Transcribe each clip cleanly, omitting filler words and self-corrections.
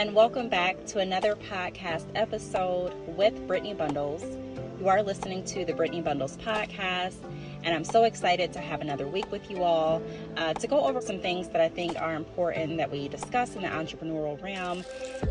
and welcome back to another podcast episode with Brittney Bundles. You are listening to the Brittney Bundles podcast, and I'm so excited to have another week with you all to go over some things that I think are important that we discuss in the entrepreneurial realm,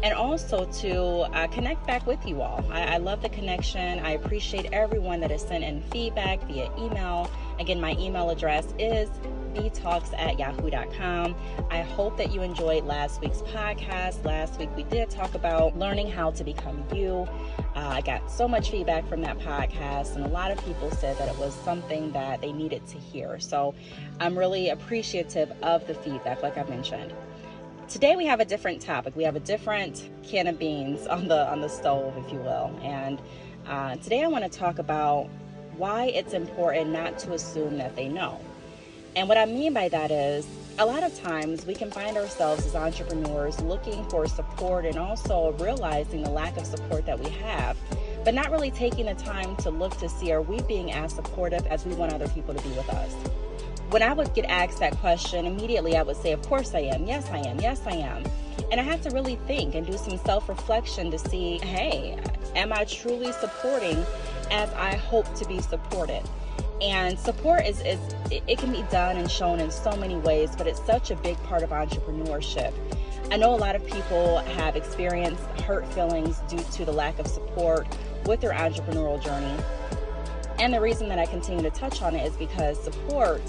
and also to connect back with you all. I love the connection. I appreciate everyone that has sent in feedback via email. Again, my email address is Btalks@yahoo.com. I hope that you enjoyed last week's podcast. Last week we did talk about learning how to become you. I got so much feedback from that podcast, and a lot of people said that it was something that they needed to hear. So I'm really appreciative of the feedback, like I mentioned. Today we have a different topic. We have a different can of beans on the stove, if you will. And today I want to talk about why it's important not to assume that they know. And what I mean by that is, a lot of times we can find ourselves as entrepreneurs looking for support and also realizing the lack of support that we have, but not really taking the time to look to see, are we being as supportive as we want other people to be with us? When I would get asked that question, immediately I would say, of course I am. Yes, I am. Yes, I am. And I had to really think and do some self-reflection to see, hey, am I truly supporting as I hope to be supported? And support it can be done and shown in so many ways, but it's such a big part of entrepreneurship. I know a lot of people have experienced hurt feelings due to the lack of support with their entrepreneurial journey. And the reason that I continue to touch on it is because support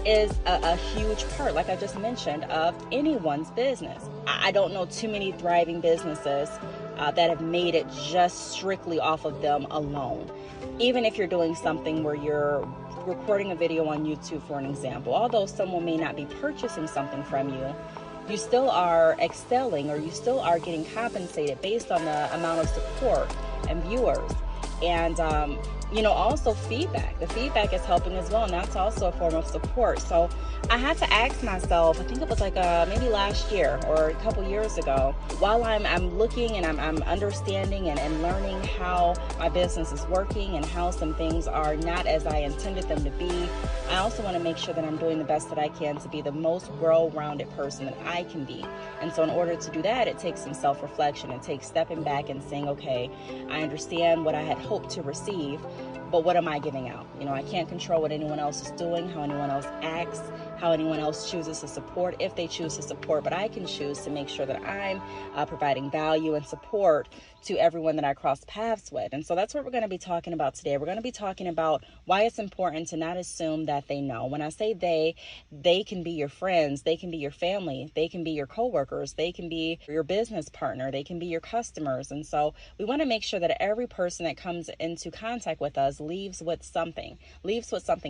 is a huge part, like I just mentioned, of anyone's business. I don't know too many thriving businesses that have made it just strictly off of them alone. Even if you're doing something where you're recording a video on YouTube, for an example, although someone may not be purchasing something from you, you still are excelling, or you still are getting compensated based on the amount of support and viewers. And, also feedback. The feedback is helping as well, and that's also a form of support. So I had to ask myself, I think it was like maybe last year or a couple years ago, while I'm looking and I'm understanding and learning how my business is working and how some things are not as I intended them to be, I also want to make sure that I'm doing the best that I can to be the most well-rounded person that I can be. And so in order to do that, it takes some self-reflection. It takes stepping back and saying, okay, I understand what I had hoped to receive, but what am I giving out? I can't control what anyone else is doing, how anyone else acts, how anyone else chooses to support, if they choose to support, but I can choose to make sure that I'm providing value and support to everyone that I cross paths with. And so that's what we're going to be talking about today. We're going to be talking about why it's important to not assume that they know. When I say they can be your friends, they can be your family, they can be your coworkers, they can be your business partner, they can be your customers. And so we want to make sure that every person that comes into contact with us leaves with something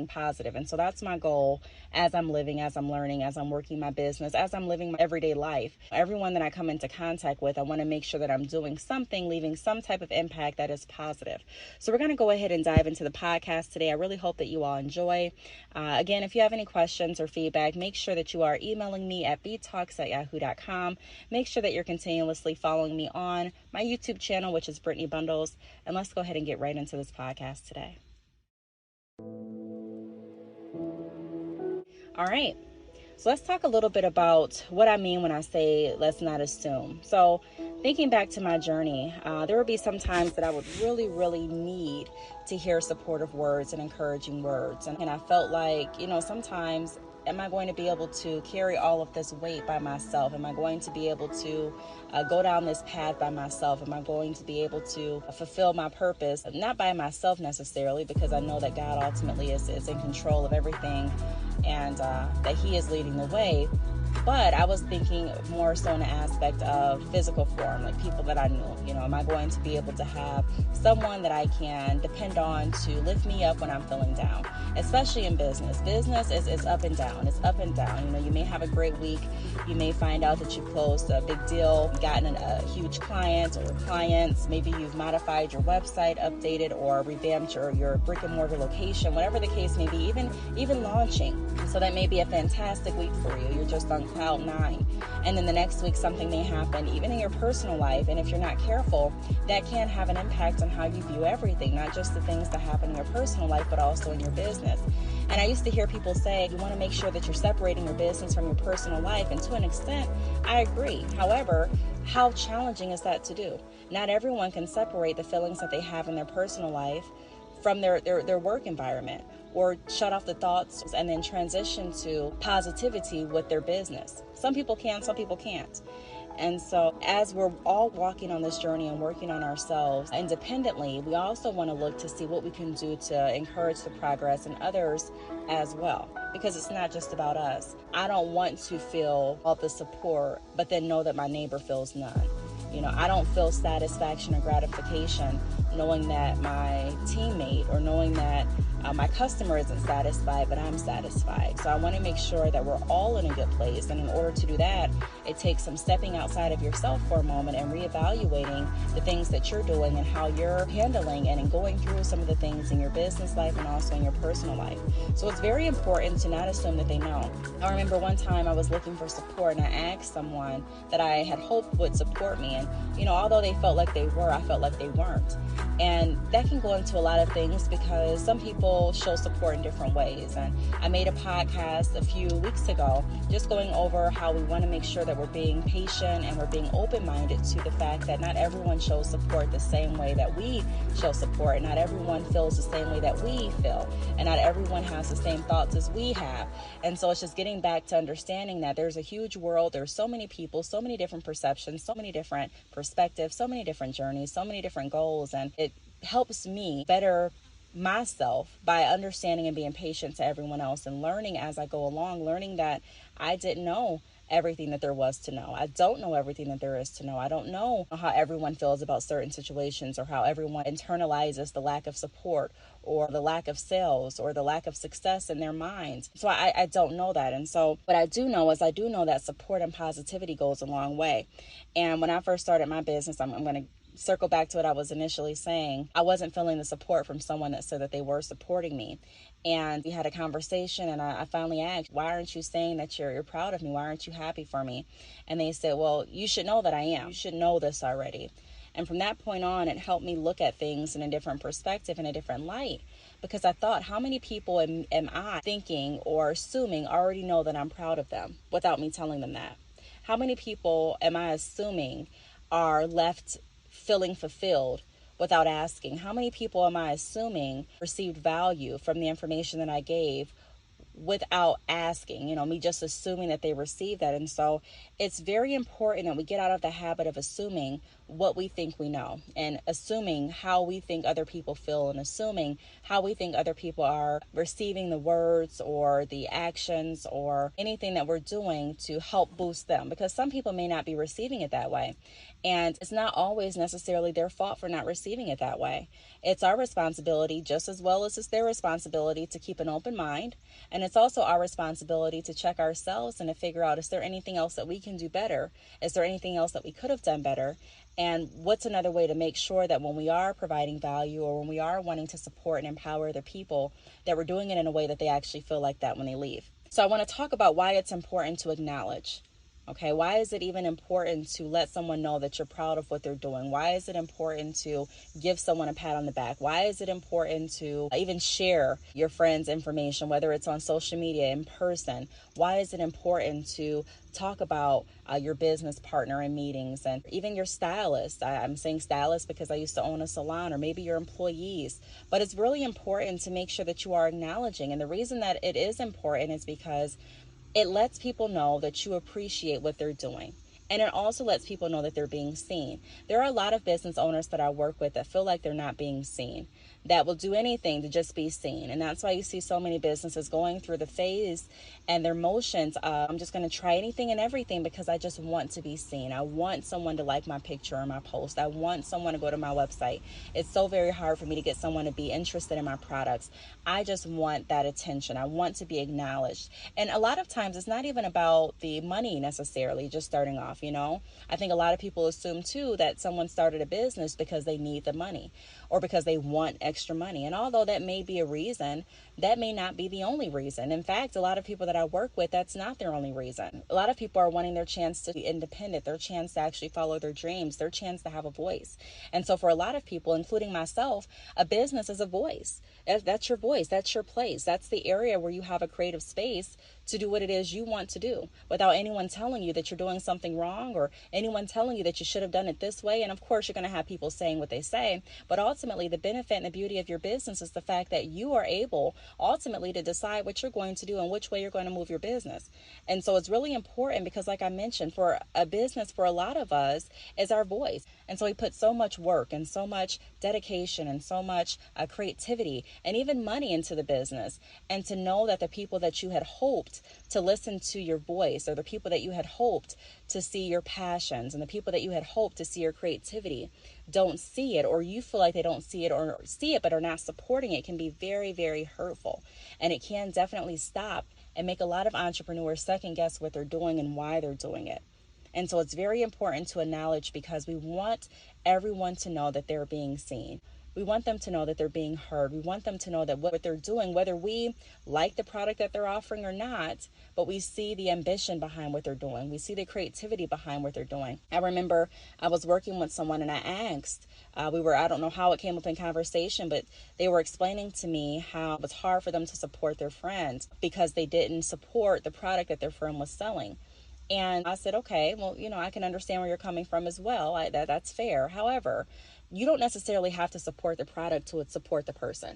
positive. And so that's my goal as I'm living, as I'm learning, as I'm working my business, as I'm living my everyday life. Everyone that I come into contact with, I want to make sure that I'm doing something, leaving some type of impact that is positive. So we're going to go ahead and dive into the podcast today. I really hope that you all enjoy. Again, if you have any questions or feedback, make sure that you are emailing me at btalks@yahoo.com. Make sure that you're continuously following me on my YouTube channel, which is Brittney Bundles. And let's go ahead and get right into this podcast today. All right. So let's talk a little bit about what I mean when I say let's not assume. So thinking back to my journey, there would be some times that I would really, really need to hear supportive words and encouraging words. And I felt like, sometimes, am I going to be able to carry all of this weight by myself? Am I going to be able to go down this path by myself? Am I going to be able to fulfill my purpose? Not by myself necessarily, because I know that God ultimately is in control of everything, and that He is leading the way. But I was thinking more so in the aspect of physical form, like people that I knew. Am I going to be able to have someone that I can depend on to lift me up when I'm feeling down? Especially in business. Business is up and down. It's up and down. You may have a great week. You may find out that you closed a big deal, gotten a huge client or clients. Maybe you've modified your website, updated or revamped your brick and mortar location, whatever the case may be, even launching. So that may be a fantastic week for you. You're just on cloud nine. And then the next week, something may happen, even in your personal life. And if you're not careful, that can have an impact on how you view everything, not just the things that happen in your personal life, but also in your business. And I used to hear people say, you want to make sure that you're separating your business from your personal life. And to an extent, I agree. However, how challenging is that to do? Not everyone can separate the feelings that they have in their personal life from their work environment, or shut off the thoughts and then transition to positivity with their business. Some people can, some people can't. And so as we're all walking on this journey and working on ourselves independently, we also want to look to see what we can do to encourage the progress in others as well, because it's not just about us. I don't want to feel all the support, but then know that my neighbor feels none. I don't feel satisfaction or gratification knowing that my teammate or knowing that my customer isn't satisfied, but I'm satisfied. So I want to make sure that we're all in a good place. And in order to do that, it takes some stepping outside of yourself for a moment and reevaluating the things that you're doing and how you're handling and going through some of the things in your business life and also in your personal life. So it's very important to not assume that they know. I remember one time I was looking for support and I asked someone that I had hoped would support me. And, although they felt like they were, I felt like they weren't. And that can go into a lot of things because some people show support in different ways. And I made a podcast a few weeks ago just going over how we want to make sure that we're being patient and we're being open-minded to the fact that not everyone shows support the same way that we show support. Not everyone feels the same way that we feel. And not everyone has the same thoughts as we have. And so it's just getting back to understanding that there's a huge world. There's so many people, so many different perceptions, so many different perspectives, so many different journeys, so many different goals. And it helps me better myself by understanding and being patient to everyone else and learning as I go along, learning that I didn't know everything that there was to know. I don't know everything that there is to know. I don't know how everyone feels about certain situations or how everyone internalizes the lack of support or the lack of sales or the lack of success in their minds. So I don't know that. And so what I do know is I do know that support and positivity goes a long way. And when I first started my business, I'm going to circle back to what I was initially saying. I wasn't feeling the support from someone that said that they were supporting me. And we had a conversation and I finally asked, why aren't you saying that you're proud of me? Why aren't you happy for me? And they said, well, you should know that I am. You should know this already. And from that point on, it helped me look at things in a different perspective, in a different light. Because I thought, how many people am I thinking or assuming already know that I'm proud of them without me telling them that? How many people am I assuming are left feeling fulfilled without asking? How many people am I assuming received value from the information that I gave without asking, me just assuming that they received that? And so it's very important that we get out of the habit of assuming what we think we know and assuming how we think other people feel and assuming how we think other people are receiving the words or the actions or anything that we're doing to help boost them, because some people may not be receiving it that way. And it's not always necessarily their fault for not receiving it that way. It's our responsibility just as well as it's their responsibility to keep an open mind. And it's also our responsibility to check ourselves and to figure out, is there anything else that we can do better? Is there anything else that we could have done better? And what's another way to make sure that when we are providing value or when we are wanting to support and empower other people, that we're doing it in a way that they actually feel like that when they leave? So I want to talk about why it's important to acknowledge. Okay, why is it even important to let someone know that you're proud of what they're doing? Why is it important to give someone a pat on the back? Why is it important to even share your friend's information, whether it's on social media, in person? Why is it important to talk about your business partner in meetings and even your stylist? I'm saying stylist because I used to own a salon, or maybe your employees. But it's really important to make sure that you are acknowledging. And the reason that it is important is because it lets people know that you appreciate what they're doing. And it also lets people know that they're being seen. There are a lot of business owners that I work with that feel like they're not being seen, that will do anything to just be seen. And that's why you see so many businesses going through the phase and their motions. I'm just going to try anything and everything because I just want to be seen. I want someone to like my picture or my post. I want someone to go to my website. It's so very hard for me to get someone to be interested in my products. I just want that attention. I want to be acknowledged. And a lot of times it's not even about the money necessarily, just starting off, I think a lot of people assume too that someone started a business because they need the money. or because they want extra money. And although that may be a reason, that may not be the only reason. In fact, a lot of people that I work with, that's not their only reason. A lot of people are wanting their chance to be independent, their chance to actually follow their dreams, their chance to have a voice. And so for a lot of people, including myself, a business is a voice. That's your voice. That's your place. That's the area where you have a creative space to do what it is you want to do without anyone telling you that you're doing something wrong or anyone telling you that you should have done it this way. And of course, you're going to have people saying what they say. But ultimately, the benefit and the beauty of your business is the fact that you are able ultimately to decide what you're going to do and which way you're going to move your business. And so it's really important because, like I mentioned, for a business, for a lot of us, is our voice. And so we put so much work and so much dedication and so much creativity and even money into the business. And to know that the people that you had hoped to listen to your voice, or the people that you had hoped to see your passions, and the people that you had hoped to see your creativity don't see it, or you feel like they don't see it or see it but are not supporting it, can be very, very hurtful. And it can definitely stop and make a lot of entrepreneurs second guess what they're doing and why they're doing it. And so it's very important to acknowledge, because we want everyone to know that they're being seen. We want them to know that they're being heard. We want them to know that what they're doing, whether we like the product that they're offering or not, but we see the ambition behind what they're doing. We see the creativity behind what they're doing. I remember I was working with someone and I asked, I don't know how it came up in conversation, but they were explaining to me how it was hard for them to support their friends because they didn't support the product that their firm was selling. And I said, okay, well, I can understand where you're coming from as well. That's fair. However, you don't necessarily have to support the product to support the person.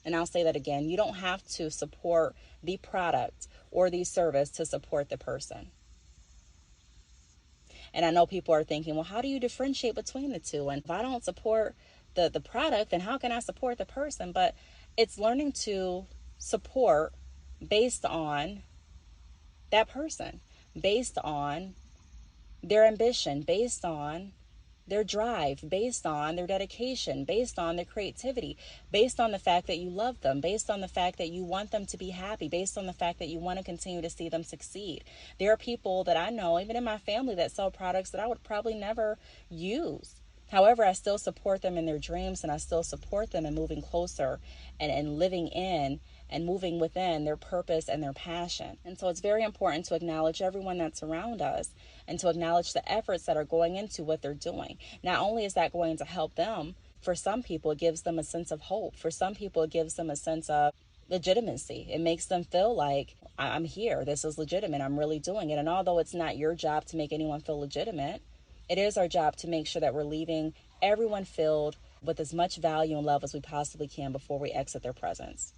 And I'll say that again. You don't have to support the product or the service to support the person. And I know people are thinking, well, how do you differentiate between the two? And if I don't support the product, then how can I support the person? But it's learning to support based on that person, based on their ambition, based on their drive, based on their dedication, based on their creativity, based on the fact that you love them, based on the fact that you want them to be happy, based on the fact that you want to continue to see them succeed. There are people that I know, even in my family, that sell products that I would probably never use. However, I still support them in their dreams, and I still support them in moving closer and living in and moving within their purpose and their passion. And so it's very important to acknowledge everyone that's around us and to acknowledge the efforts that are going into what they're doing. Not only is that going to help them, for some people it gives them a sense of hope. For some people it gives them a sense of legitimacy. It makes them feel like, I'm here, this is legitimate, I'm really doing it. And although it's not your job to make anyone feel legitimate, it is our job to make sure that we're leaving everyone filled with as much value and love as we possibly can before we exit their presence.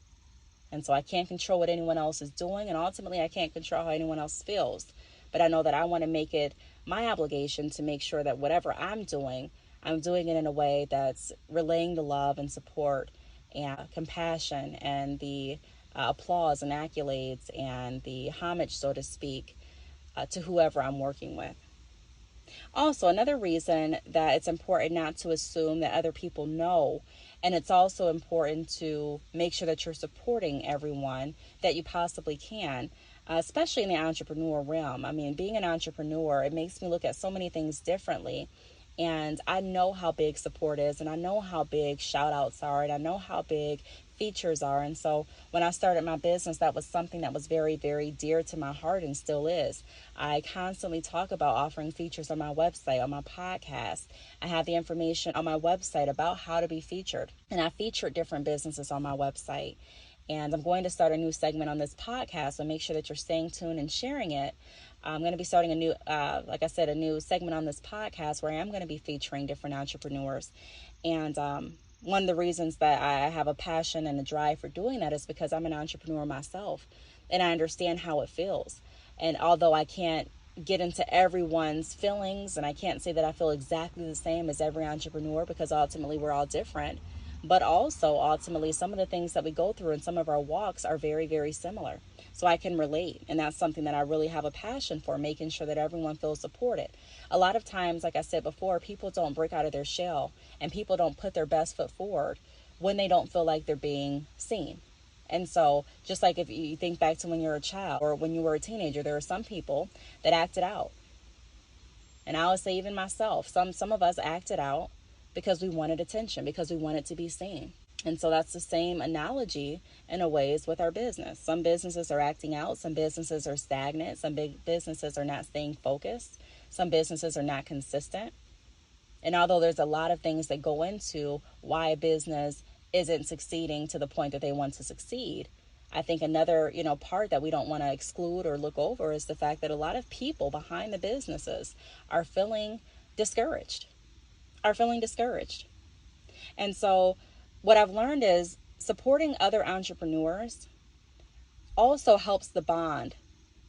And so I can't control what anyone else is doing, and ultimately I can't control how anyone else feels. But I know that I want to make it my obligation to make sure that whatever I'm doing it in a way that's relaying the love and support and compassion and the applause and accolades and the homage, so to speak, to whoever I'm working with. Also, another reason that it's important not to assume that other people know, and it's also important to make sure that you're supporting everyone that you possibly can, especially in the entrepreneur realm. I mean, being an entrepreneur, it makes me look at so many things differently. And I know how big support is, and I know how big shout outs are, and I know how big features are. And so when I started my business, that was something that was very, very dear to my heart and still is. I constantly talk about offering features on my website, on my podcast. I have the information on my website about how to be featured. And I featured different businesses on my website. And I'm going to start a new segment on this podcast, so make sure that you're staying tuned and sharing it. I'm going to be starting a new segment on this podcast where I am going to be featuring different entrepreneurs. And one of the reasons that I have a passion and a drive for doing that is because I'm an entrepreneur myself, and I understand how it feels. And although I can't get into everyone's feelings, and I can't say that I feel exactly the same as every entrepreneur, because ultimately we're all different, but also ultimately some of the things that we go through and some of our walks are very, very similar. So I can relate, and that's something that I really have a passion for, making sure that everyone feels supported. A lot of times, like I said before, people don't break out of their shell, and people don't put their best foot forward when they don't feel like they're being seen. And so just like if you think back to when you're a child or when you were a teenager, there are some people that acted out. And I would say even myself, some of us acted out because we wanted attention, because we wanted to be seen. And so that's the same analogy in a ways with our business. Some businesses are acting out. Some businesses are stagnant. Some big businesses are not staying focused. Some businesses are not consistent. And although there's a lot of things that go into why a business isn't succeeding to the point that they want to succeed, I think another, part that we don't want to exclude or look over is the fact that a lot of people behind the businesses are feeling discouraged. And so what I've learned is supporting other entrepreneurs also helps the bond.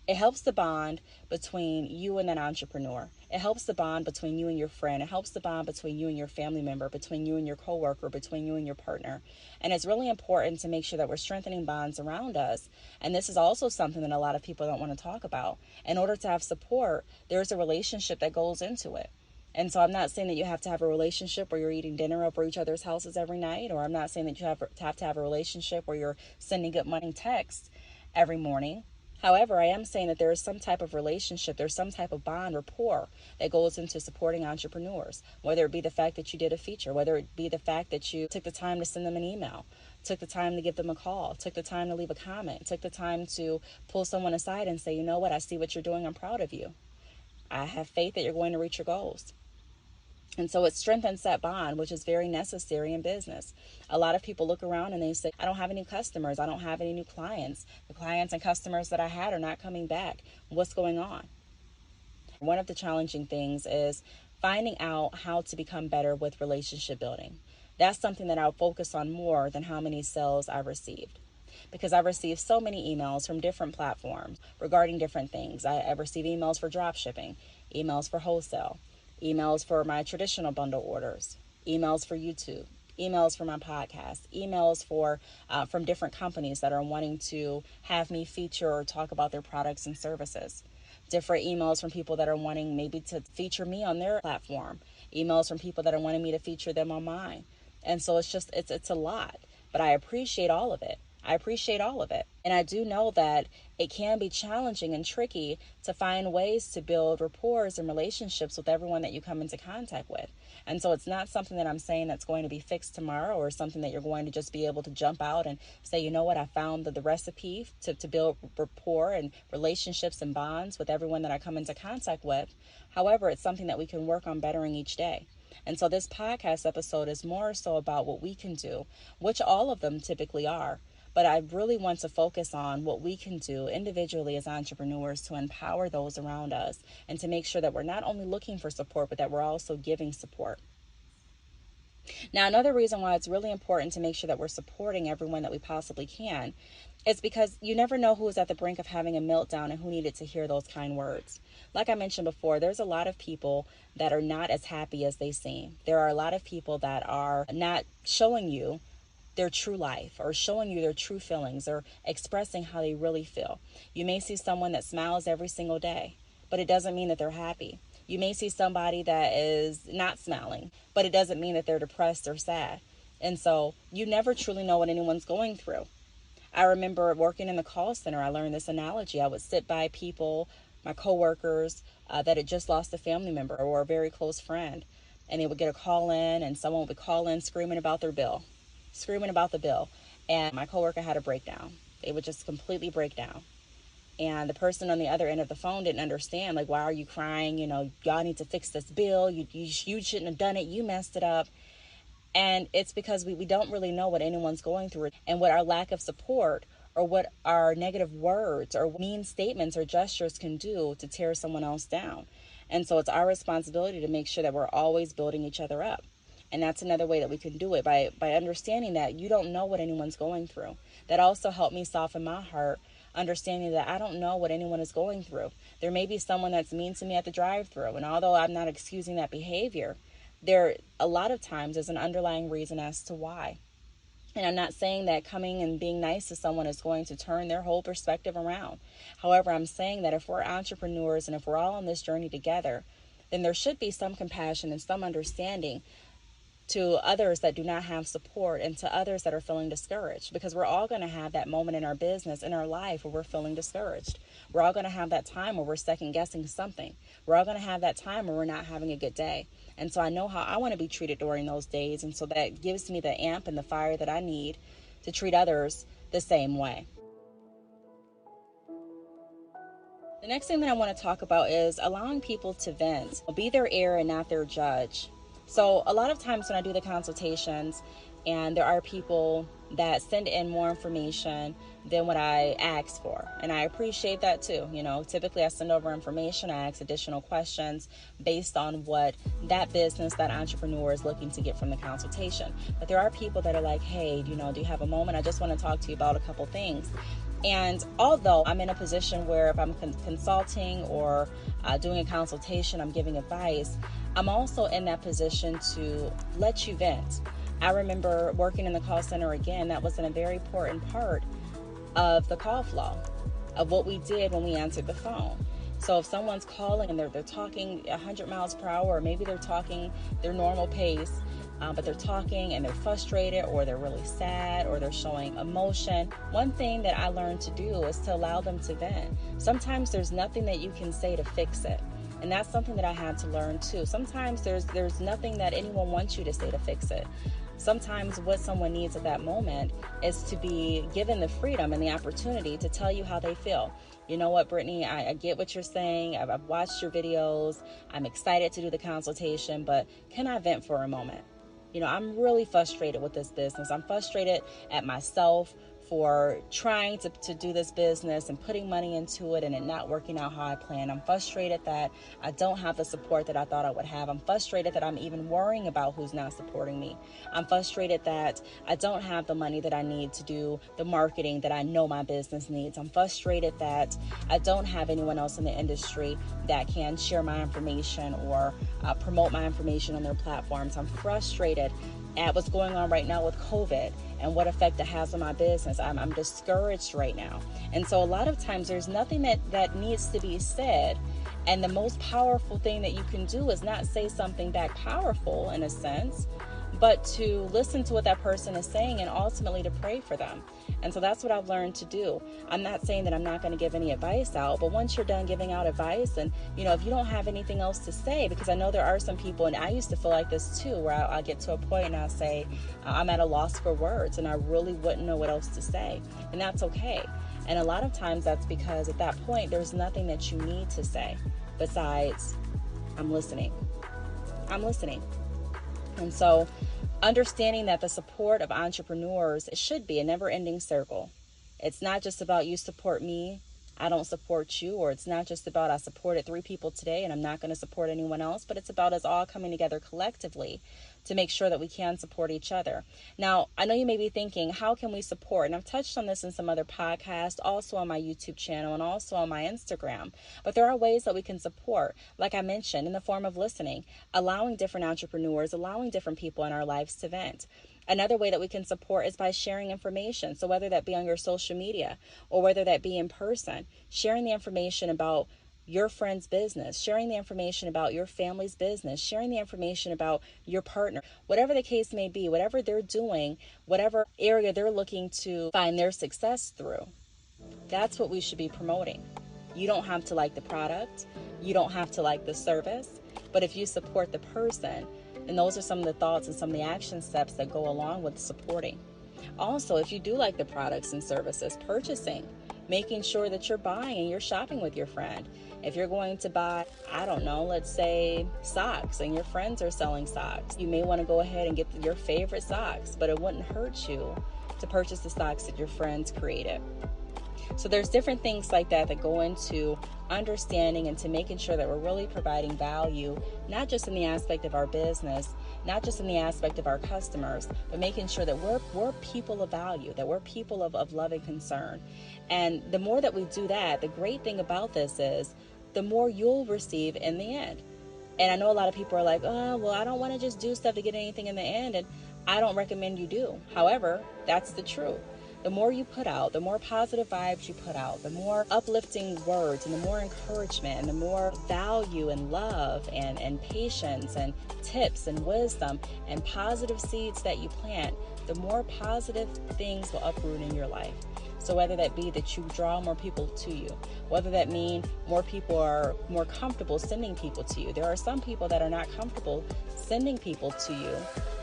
It helps the bond between you and that entrepreneur. It helps the bond between you and your friend. It helps the bond between you and your family member, between you and your coworker, between you and your partner. And it's really important to make sure that we're strengthening bonds around us. And this is also something that a lot of people don't want to talk about. In order to have support, there's a relationship that goes into it. And so I'm not saying that you have to have a relationship where you're eating dinner over each other's houses every night, or I'm not saying that you have to have a relationship where you're sending good morning texts every morning. However, I am saying that there is some type of relationship, there's some type of bond, rapport that goes into supporting entrepreneurs, whether it be the fact that you did a feature, whether it be the fact that you took the time to send them an email, took the time to give them a call, took the time to leave a comment, took the time to pull someone aside and say, you know what, I see what you're doing, I'm proud of you. I have faith that you're going to reach your goals. And so it strengthens that bond, which is very necessary in business. A lot of people look around and they say, I don't have any customers. I don't have any new clients. The clients and customers that I had are not coming back. What's going on? One of the challenging things is finding out how to become better with relationship building. That's something that I'll focus on more than how many sales I received. Because I've received so many emails from different platforms regarding different things. I receive emails for drop shipping, emails for wholesale, emails for my traditional bundle orders, emails for YouTube, emails for my podcast, emails from different companies that are wanting to have me feature or talk about their products and services, different emails from people that are wanting maybe to feature me on their platform, emails from people that are wanting me to feature them on mine. And so it's a lot, but I appreciate all of it. And I do know that it can be challenging and tricky to find ways to build rapport and relationships with everyone that you come into contact with. And so it's not something that I'm saying that's going to be fixed tomorrow, or something that you're going to just be able to jump out and say, you know what, I found the recipe to build rapport and relationships and bonds with everyone that I come into contact with. However, it's something that we can work on bettering each day. And so this podcast episode is more so about what we can do, which all of them typically are. But I really want to focus on what we can do individually as entrepreneurs to empower those around us and to make sure that we're not only looking for support, but that we're also giving support. Now, another reason why it's really important to make sure that we're supporting everyone that we possibly can is because you never know who is at the brink of having a meltdown and who needed to hear those kind words. Like I mentioned before, there's a lot of people that are not as happy as they seem. There are a lot of people that are not showing you their true life or showing you their true feelings or expressing how they really feel. You may see someone that smiles every single day, but it doesn't mean that they're happy. You may see somebody that is not smiling, but it doesn't mean that they're depressed or sad. And so you never truly know what anyone's going through. I remember working in the call center, I learned this analogy. I would sit by people, my coworkers, that had just lost a family member or a very close friend, and they would get a call in and someone would call in screaming about the bill. And my coworker had a breakdown. They would just completely break down. And the person on the other end of the phone didn't understand, like, why are you crying? Y'all need to fix this bill. You shouldn't have done it. You messed it up. And it's because we don't really know what anyone's going through and what our lack of support or what our negative words or mean statements or gestures can do to tear someone else down. And so it's our responsibility to make sure that we're always building each other up. And that's another way that we can do it, by understanding that you don't know what anyone's going through. That also helped me soften my heart, understanding that I don't know what anyone is going through. There may be someone that's mean to me at the drive-thru, and although I'm not excusing that behavior, there a lot of times is an underlying reason as to why. And I'm not saying that coming and being nice to someone is going to turn their whole perspective around. However, I'm saying that if we're entrepreneurs and if we're all on this journey together, then there should be some compassion and some understanding to others that do not have support, and to others that are feeling discouraged, because we're all going to have that moment in our business, in our life, where we're feeling discouraged. We're all going to have that time where we're second guessing something. We're all going to have that time where we're not having a good day. And so I know how I want to be treated during those days. And so that gives me the amp and the fire that I need to treat others the same way. The next thing that I want to talk about is allowing people to vent. Be their ear and not their judge. So a lot of times when I do the consultations, and there are people that send in more information than what I ask for, and I appreciate that too. Typically I send over information, I ask additional questions based on what that business, that entrepreneur is looking to get from the consultation. But there are people that are like, hey, do you have a moment? I just want to talk to you about a couple things. And although I'm in a position where if I'm consulting or doing a consultation, I'm giving advice, I'm also in that position to let you vent. I remember working in the call center again. That was a very important part of the call flow, of what we did when we answered the phone. So if someone's calling and they're talking 100 miles per hour, or maybe they're talking their normal pace, but they're talking and they're frustrated, or they're really sad, or they're showing emotion, one thing that I learned to do is to allow them to vent. Sometimes there's nothing that you can say to fix it. And that's something that I had to learn too. Sometimes there's nothing that anyone wants you to say to fix it. Sometimes what someone needs at that moment is to be given the freedom and the opportunity to tell you how they feel. You know what, Brittney, I get what you're saying. I've watched your videos. I'm excited to do the consultation, but can I vent for a moment? I'm really frustrated with this business. I'm frustrated at myself for trying to do this business and putting money into it and it not working out how I planned. I'm frustrated that I don't have the support that I thought I would have. I'm frustrated that I'm even worrying about who's not supporting me. I'm frustrated that I don't have the money that I need to do the marketing that I know my business needs. I'm frustrated that I don't have anyone else in the industry that can share my information or promote my information on their platforms. I'm frustrated at what's going on right now with COVID and what effect it has on my business. I'm discouraged right now. And so a lot of times there's nothing that needs to be said. And the most powerful thing that you can do is not say something back powerful in a sense, but to listen to what that person is saying and ultimately to pray for them. And so that's what I've learned to do. I'm not saying that I'm not going to give any advice out, but once you're done giving out advice and, if you don't have anything else to say, because I know there are some people, and I used to feel like this too, where I'll get to a point and I'll say, I'm at a loss for words and I really wouldn't know what else to say. And that's okay. And a lot of times that's because at that point, there's nothing that you need to say besides, I'm listening. I'm listening. And so understanding that the support of entrepreneurs should be a never-ending circle. It's not just about you support me, I don't support you, or it's not just about I supported 3 people today and I'm not going to support anyone else, but it's about us all coming together collectively to make sure that we can support each other. Now, I know you may be thinking, how can we support? And I've touched on this in some other podcasts, also on my YouTube channel and also on my Instagram. But there are ways that we can support, like I mentioned, in the form of listening, allowing different entrepreneurs, allowing different people in our lives to vent. Another way that we can support is by sharing information. So whether that be on your social media or whether that be in person, sharing the information about your friend's business, sharing the information about your family's business, sharing the information about your partner, whatever the case may be, whatever they're doing, whatever area they're looking to find their success through. That's what we should be promoting. You don't have to like the product. You don't have to like the service. But if you support the person, and those are some of the thoughts and some of the action steps that go along with supporting. Also, if you do like the products and services, purchasing, making sure that you're buying and you're shopping with your friend. If you're going to buy, let's say socks and your friends are selling socks, you may want to go ahead and get your favorite socks, but it wouldn't hurt you to purchase the socks that your friends created. So there's different things like that that go into understanding and to making sure that we're really providing value, not just in the aspect of our business, not just in the aspect of our customers, but making sure that we're people of value, that we're people of love and concern. And the more that we do that, the great thing about this is the more you'll receive in the end. And I know a lot of people are like, oh, well, I don't want to just do stuff to get anything in the end. And I don't recommend you do. However, that's the truth. the more you put out, the more positive vibes you put out, the more uplifting words and the more encouragement and the more value and love and patience and tips and wisdom and positive seeds that you plant, the more positive things will uproot in your life. So whether that be that you draw more people to you, whether that mean more people are more comfortable sending people to you. There are some people that are not comfortable sending people to you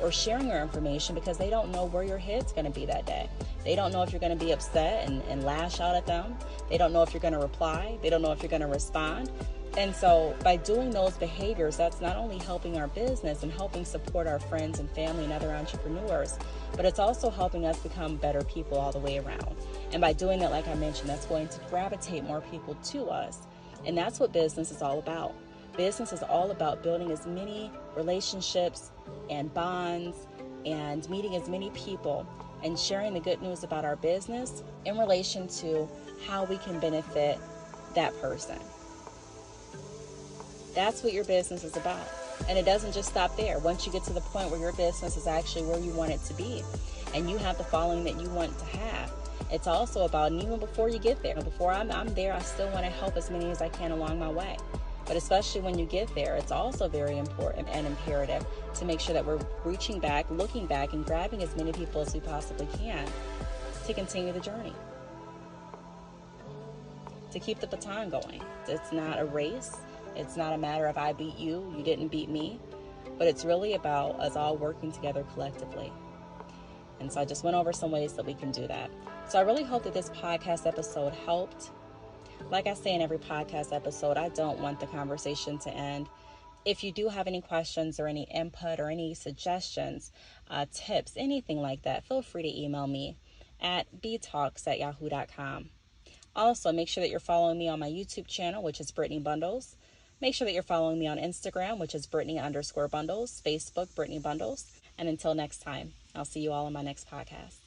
or sharing your information because they don't know where your head's going to be that day. They don't know if you're going to be upset and lash out at them. They don't know if you're going to reply. They don't know if you're going to respond. And so by doing those behaviors, that's not only helping our business and helping support our friends and family and other entrepreneurs, but it's also helping us become better people all the way around. And by doing that, like I mentioned, that's going to gravitate more people to us. And that's what business is all about. Business is all about building as many relationships and bonds and meeting as many people and sharing the good news about our business in relation to how we can benefit that person. That's what your business is about. And it doesn't just stop there. Once you get to the point where your business is actually where you want it to be and you have the following that you want to have, it's also about, and even before you get there, before I'm there, I still want to help as many as I can along my way. But especially when you get there, it's also very important and imperative to make sure that we're reaching back, looking back, and grabbing as many people as we possibly can to continue the journey, to keep the baton going. It's not a race. It's not a matter of I beat you, you didn't beat me, but it's really about us all working together collectively. And so I just went over some ways that we can do that. So I really hope that this podcast episode helped. Like I say in every podcast episode, I don't want the conversation to end. If you do have any questions or any input or any suggestions, tips, anything like that, feel free to email me at btalks@yahoo.com. Also, make sure that you're following me on my YouTube channel, which is Brittney Bundles. Make sure that you're following me on Instagram, which is Brittney_Bundles, Facebook, Brittney Bundles. And until next time, I'll see you all in my next podcast.